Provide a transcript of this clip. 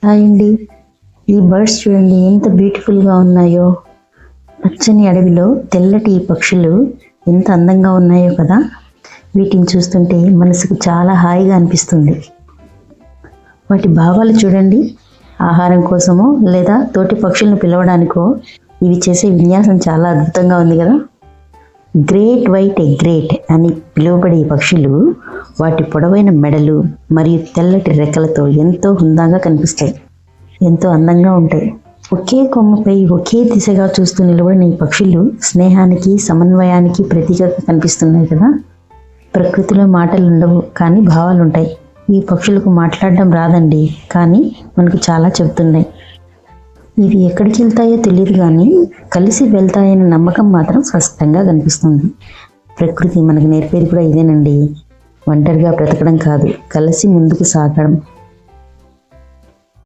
Hi అండి. ఈ birds చూడండి ఎంత బ్యూటిఫుల్గా ఉన్నాయో. పచ్చని అడవిలో తెల్లటి ఈ పక్షులు ఎంత అందంగా ఉన్నాయో కదా. వీటిని చూస్తుంటే మనసుకు చాలా హాయిగా అనిపిస్తుంది. వాటి భావాలు చూడండి. ఆహారం కోసమో లేదా తోటి పక్షులను పిలవడానికో ఇవి చేసే విన్యాసం చాలా అద్భుతంగా ఉంది కదా. గ్రేట్ వైట్ ఎగ్రేట్ అని పిలువబడే ఈ పక్షులు వాటి పొడవైన మెడలు మరియు తెల్లటి రెక్కలతో ఎంతో హుందాగా కనిపిస్తాయి. ఎంతో అందంగా ఉంటాయి. ఒకే కొమ్మపై ఒకే దిశగా చూస్తూ నిలబడిన ఈ పక్షులు స్నేహానికి సమన్వయానికి ప్రతీకగా కనిపిస్తున్నాయి కదా. ప్రకృతిలో మాటలు ఉండవు కానీ భావాలు ఉంటాయి. ఈ పక్షులకు మాట్లాడడం రాదండి, కానీ మనకు చాలా చెబుతున్నాయి. ఇవి ఎక్కడికి వెళ్తాయో తెలియదు కానీ కలిసి వెళ్తాయనే నమ్మకం మాత్రం స్పష్టంగా కనిపిస్తుంది. ప్రకృతి మనకు నేర్పేది కూడా ఇదేనండి. ఒంటరిగా బ్రతకడం కాదు, కలిసి ముందుకు సాగడం.